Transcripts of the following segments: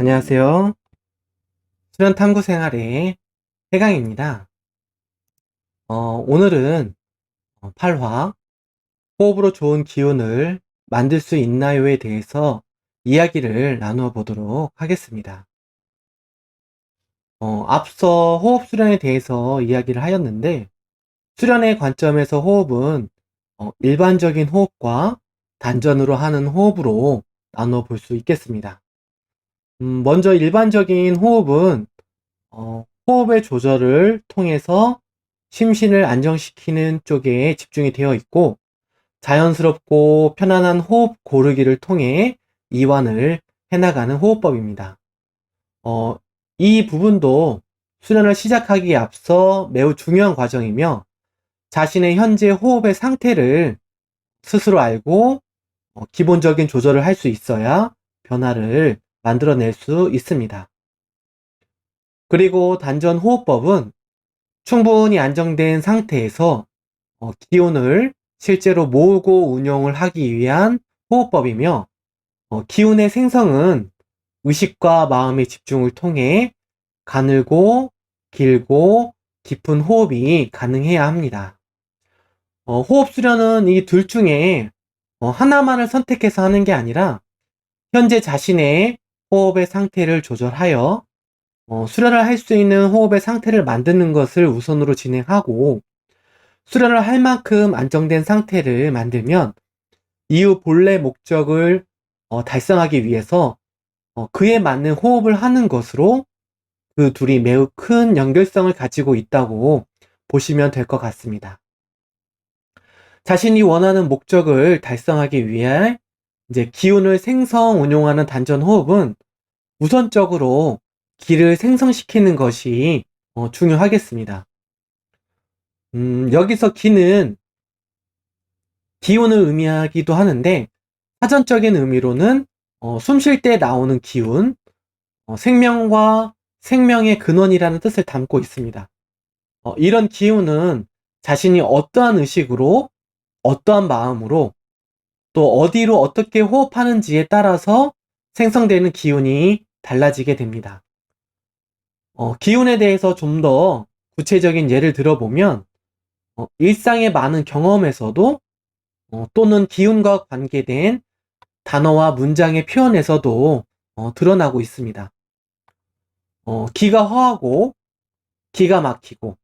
안녕하세요. 수련 탐구 생활의 해강입니다. 오늘은 8화 호흡으로 좋은 기운을 만들 수 있나요에 대해서 이야기를 나누어 보도록 하겠습니다. 앞서 호흡 수련에 대해서 이야기를 하였는데, 수련의 관점에서 호흡은 일반적인 호흡과 단전으로 하는 호흡으로 나누어 볼 수 있겠습니다. 먼저 일반적인 호흡은 호흡의 조절을 통해서 심신을 안정시키는 쪽에 집중이 되어 있고, 자연스럽고 편안한 호흡 고르기를 통해 이완을 해나가는 호흡법입니다. 어, 이 부분도 수련을 시작하기에 앞서 매우 중요한 과정이며, 자신의 현재 호흡의 상태를 스스로 알고 기본적인 조절을 할 수 있어야 변화를 만들어낼 수 있습니다. 그리고 단전 호흡법은 충분히 안정된 상태에서 기운을 실제로 모으고 운용을 하기 위한 호흡법이며, 기운의 생성은 의식과 마음의 집중을 통해 가늘고 길고 깊은 호흡이 가능해야 합니다. 호흡 수련은 이 둘 중에 하나만을 선택해서 하는 게 아니라 현재 자신의 호흡의 상태를 조절하여 수련을 할 수 있는 호흡의 상태를 만드는 것을 우선으로 진행하고, 수련을 할 만큼 안정된 상태를 만들면 이후 본래 목적을 달성하기 위해서 그에 맞는 호흡을 하는 것으로 그 둘이 매우 큰 연결성을 가지고 있다고 보시면 될 것 같습니다. 자신이 원하는 목적을 달성하기 위해 이제 기운을 생성, 운용하는 단전 호흡은 우선적으로 기를 생성시키는 것이 중요하겠습니다. 여기서 기는 기운을 의미하기도 하는데, 사전적인 의미로는 숨 쉴 때 나오는 기운, 생명과 생명의 근원이라는 뜻을 담고 있습니다. 이런 기운은 자신이 어떠한 의식으로, 어떠한 마음으로, 또 어디로 어떻게 호흡하는지에 따라서 생성되는 기운이 달라지게 됩니다. 기운에 대해서 좀 더 구체적인 예를 들어보면, 일상의 많은 경험에서도 또는 기운과 관계된 단어와 문장의 표현에서도 드러나고 있습니다. 기가 허하고 기가 막히고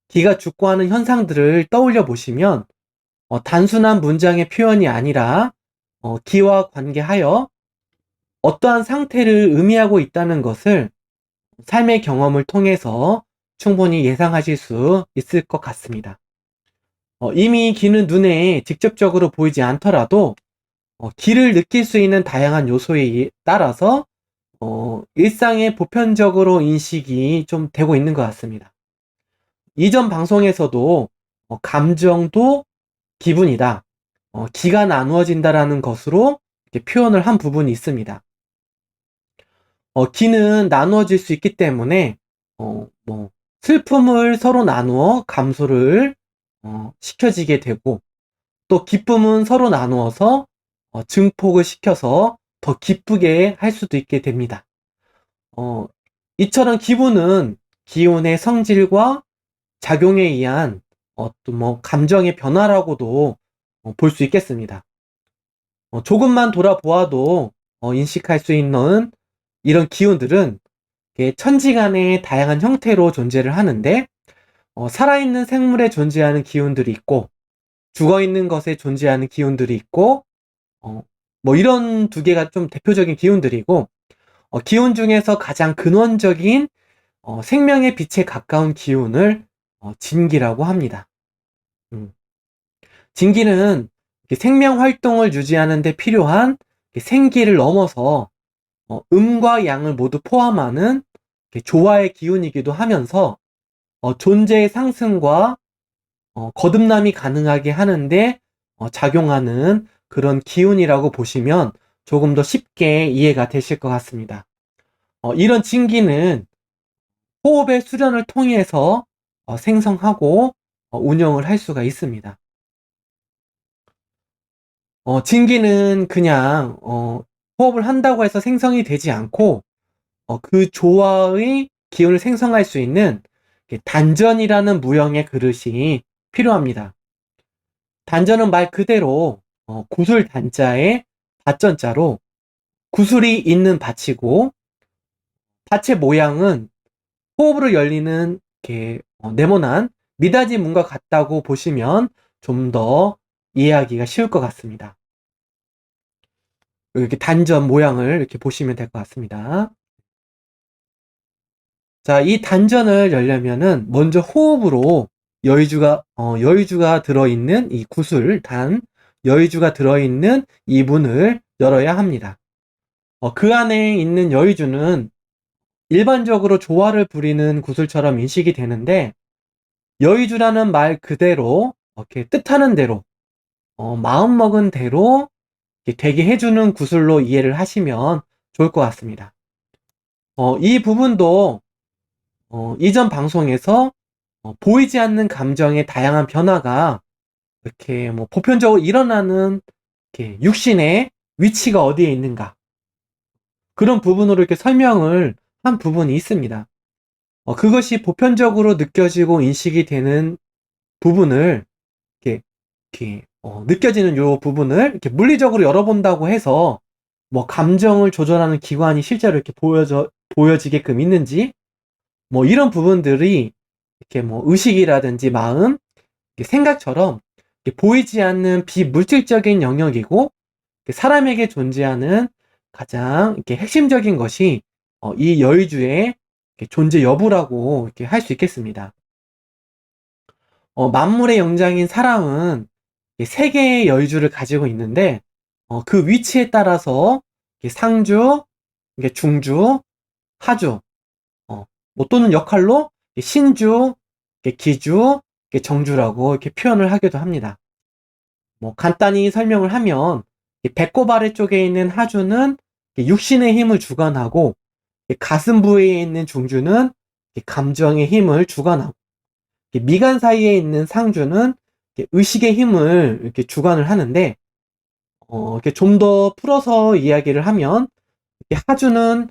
기가 죽고 하는 현상들을 떠올려 보시면 단순한 문장의 표현이 아니라 기와 관계하여 어떠한 상태를 의미하고 있다는 것을 삶의 경험을 통해서 충분히 예상하실 수 있을 것 같습니다. 이미 기는 눈에 직접적으로 보이지 않더라도 기를 느낄 수 있는 다양한 요소에 따라서 일상에 보편적으로 인식이 좀 되고 있는 것 같습니다. 이전 방송에서도 감정도 기분이다, 기가 나누어진다라는 것으로 이렇게 표현을 한 부분이 있습니다. 기는 나누어질 수 있기 때문에 슬픔을 서로 나누어 감소를 시켜지게 되고, 또 기쁨은 서로 나누어서 증폭을 시켜서 더 기쁘게 할 수도 있게 됩니다. 이처럼 기분은 기운의 성질과 작용에 의한 어떤 감정의 변화라고도 볼 수 있겠습니다. 조금만 돌아보아도 인식할 수 있는 이런 기운들은 천지간의 다양한 형태로 존재를 하는데, 살아있는 생물에 존재하는 기운들이 있고, 죽어있는 것에 존재하는 기운들이 있고, 이런 두 개가 좀 대표적인 기운들이고, 기운 중에서 가장 근원적인 생명의 빛에 가까운 기운을 진기라고 합니다. 진기는 생명 활동을 유지하는 데 필요한 생기를 넘어서 음과 양을 모두 포함하는 조화의 기운이기도 하면서 존재의 상승과 거듭남이 가능하게 하는데 작용하는 그런 기운이라고 보시면 조금 더 쉽게 이해가 되실 것 같습니다. 이런 진기는 호흡의 수련을 통해서 생성하고 운영을 할 수가 있습니다. 진기는 그냥 호흡을 한다고 해서 생성이 되지 않고 그 조화의 기운을 생성할 수 있는 단전이라는 무형의 그릇이 필요합니다. 단전은 말 그대로 구슬 단자에 밭전자로 구슬이 있는 밭이고, 밭의 모양은 호흡으로 열리는 이렇게 네모난 미닫이 문과 같다고 보시면 좀 더 이해하기가 쉬울 것 같습니다. 이렇게 단전 모양을 이렇게 보시면 될 것 같습니다. 자, 이 단전을 열려면은 먼저 호흡으로 여의주가 들어있는 이 구슬 여의주가 들어있는 이 문을 열어야 합니다. 그 안에 있는 여의주는 일반적으로 조화를 부리는 구슬처럼 인식이 되는데, 여의주라는 말 그대로 이렇게 뜻하는 대로 마음먹은 대로 되게 해주는 구슬로 이해를 하시면 좋을 것 같습니다. 이 부분도 이전 방송에서 보이지 않는 감정의 다양한 변화가 이렇게 뭐 보편적으로 일어나는 이렇게 육신의 위치가 어디에 있는가, 그런 부분으로 이렇게 설명을 한 부분이 있습니다. 그것이 보편적으로 느껴지고 인식이 되는 부분을 느껴지는 요 부분을 이렇게 물리적으로 열어본다고 해서 뭐 감정을 조절하는 기관이 실제로 이렇게 보여지게끔 있는지, 뭐 이런 부분들이 이렇게 뭐 의식이라든지 마음, 생각처럼 보이지 않는 비물질적인 영역이고, 사람에게 존재하는 가장 이렇게 핵심적인 것이 이 여의주의 존재 여부라고 이렇게 할 수 있겠습니다. 만물의 영장인 사람은 세 개의 여의주를 가지고 있는데, 그 위치에 따라서 상주, 중주, 하주, 뭐 또는 역할로 신주, 기주, 정주라고 이렇게 표현을 하기도 합니다. 뭐 간단히 설명을 하면, 배꼽 아래쪽에 있는 하주는 육신의 힘을 주관하고, 가슴 부위에 있는 중주는 감정의 힘을 주관하고, 미간 사이에 있는 상주는 의식의 힘을 이렇게 주관을 하는데, 이렇게 좀 더 풀어서 이야기를 하면, 하주는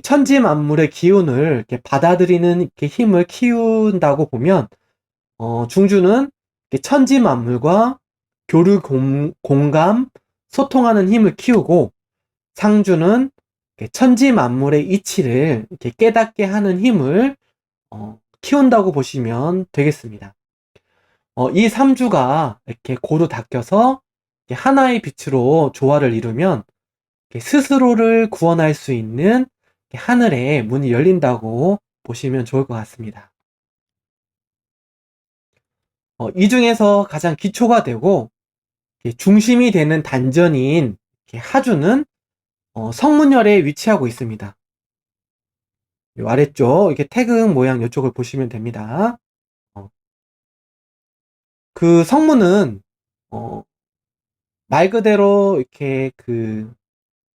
천지 만물의 기운을 이렇게 받아들이는 이렇게 힘을 키운다고 보면, 중주는 천지 만물과 교류 공감, 소통하는 힘을 키우고, 상주는 천지 만물의 이치를 이렇게 깨닫게 하는 힘을 키운다고 보시면 되겠습니다. 이 3주가 이렇게 고루 닦여서 하나의 빛으로 조화를 이루면 스스로를 구원할 수 있는 하늘의 문이 열린다고 보시면 좋을 것 같습니다. 이 중에서 가장 기초가 되고 중심이 되는 단전인 하주는 성문열에 위치하고 있습니다. 요 아래쪽 이렇게 태극 모양 이쪽을 보시면 됩니다. 그 성문은 말 그대로 이렇게 그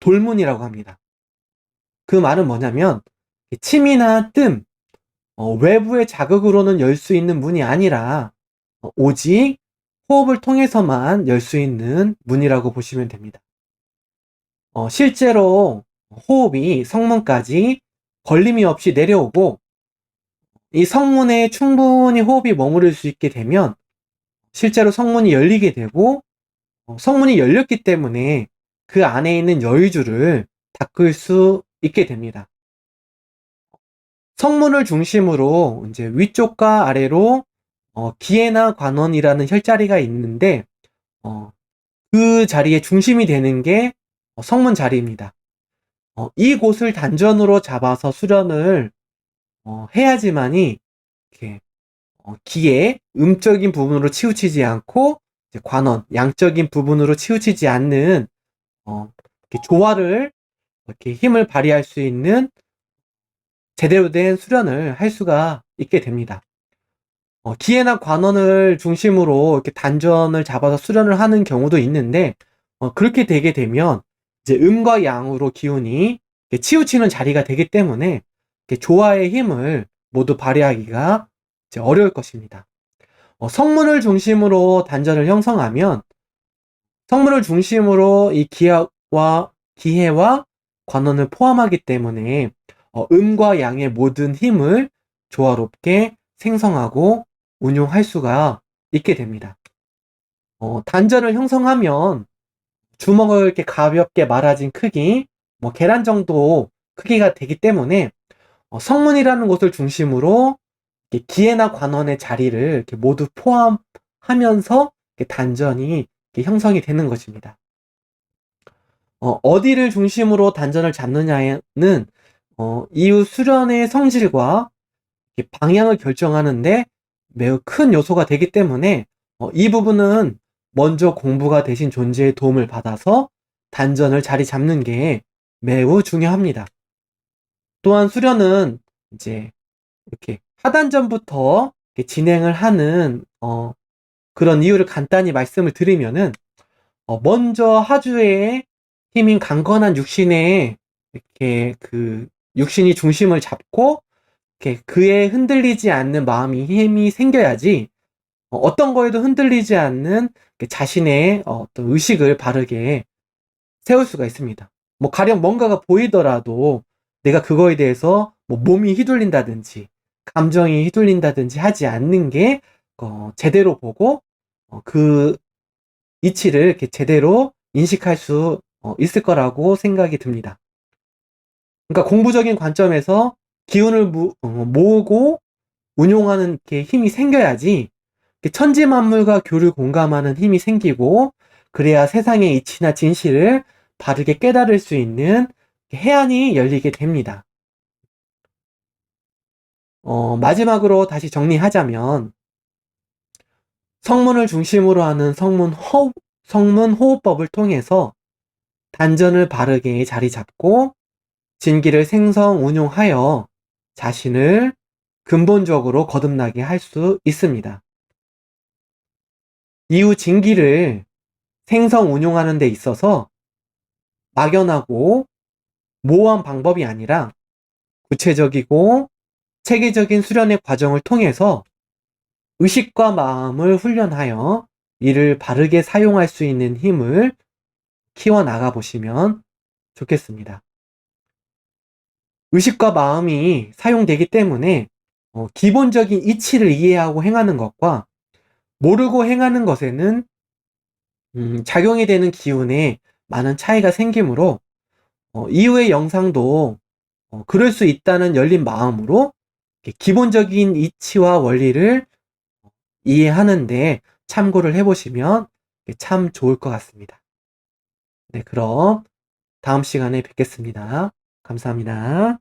돌문이라고 합니다. 그 말은 뭐냐면 침이나 뜸, 외부의 자극으로는 열 수 있는 문이 아니라 오직 호흡을 통해서만 열 수 있는 문이라고 보시면 됩니다. 실제로 호흡이 성문까지 걸림이 없이 내려오고, 이 성문에 충분히 호흡이 머무를 수 있게 되면 실제로 성문이 열리게 되고, 성문이 열렸기 때문에 그 안에 있는 여의주를 닦을 수 있게 됩니다. 성문을 중심으로 이제 위쪽과 아래로 기해나 관원이라는 혈자리가 있는데, 그 자리의 중심이 되는 게 성문 자리입니다. 이곳을 단전으로 잡아서 수련을 해야지만이 이렇게 기의 음적인 부분으로 치우치지 않고, 이제 관원 양적인 부분으로 치우치지 않는 이렇게 조화를 이렇게 힘을 발휘할 수 있는 제대로 된 수련을 할 수가 있게 됩니다. 기해나 관원을 중심으로 이렇게 단전을 잡아서 수련을 하는 경우도 있는데, 그렇게 되게 되면 이제 음과 양으로 기운이 치우치는 자리가 되기 때문에 조화의 힘을 모두 발휘하기가 이제 어려울 것입니다. 성문을 중심으로 단전을 형성하면, 성문을 중심으로 이 기해와 관원을 포함하기 때문에 음과 양의 모든 힘을 조화롭게 생성하고 운용할 수가 있게 됩니다. 단전을 형성하면 주먹을 이렇게 가볍게 말아진 크기, 계란 정도 크기가 되기 때문에 성문이라는 곳을 중심으로 이렇게 기회나 관원의 자리를 이렇게 모두 포함하면서 이렇게 단전이 이렇게 형성이 되는 것입니다. 어디를 중심으로 단전을 잡느냐는 이후 수련의 성질과 방향을 결정하는데 매우 큰 요소가 되기 때문에 이 부분은 먼저 공부가 되신 존재의 도움을 받아서 단전을 자리 잡는 게 매우 중요합니다. 또한 수련은 이제 이렇게 하단전부터 이렇게 진행을 하는 그런 이유를 간단히 말씀을 드리면은 먼저 하주의 힘인 강건한 육신에 이렇게 그 육신이 중심을 잡고 이렇게 그에 흔들리지 않는 마음이 힘이 생겨야지 어떤 거에도 흔들리지 않는 자신의 어떤 의식을 바르게 세울 수가 있습니다. 가령 뭔가가 보이더라도 내가 그거에 대해서 몸이 휘둘린다든지 감정이 휘둘린다든지 하지 않는 게 제대로 보고 그 이치를 이렇게 제대로 인식할 수 있을 거라고 생각이 듭니다. 그러니까 공부적인 관점에서 기운을 모으고 운용하는 이렇게 힘이 생겨야지 천지만물과 교를 공감하는 힘이 생기고 그래야 세상의 이치나 진실을 바르게 깨달을 수 있는 해안이 열리게 됩니다. 마지막으로 다시 정리하자면 성문을 중심으로 하는 성문호흡법을 통해서 단전을 바르게 자리 잡고 진기를 생성 운용하여 자신을 근본적으로 거듭나게 할 수 있습니다. 이후 진기를 생성 운용하는 데 있어서 막연하고 모호한 방법이 아니라 구체적이고 체계적인 수련의 과정을 통해서 의식과 마음을 훈련하여 이를 바르게 사용할 수 있는 힘을 키워나가 보시면 좋겠습니다. 의식과 마음이 사용되기 때문에 기본적인 이치를 이해하고 행하는 것과 모르고 행하는 것에는 작용이 되는 기운에 많은 차이가 생기므로 이후의 영상도 그럴 수 있다는 열린 마음으로 기본적인 이치와 원리를 이해하는데 참고를 해보시면 참 좋을 것 같습니다. 네, 그럼 다음 시간에 뵙겠습니다. 감사합니다.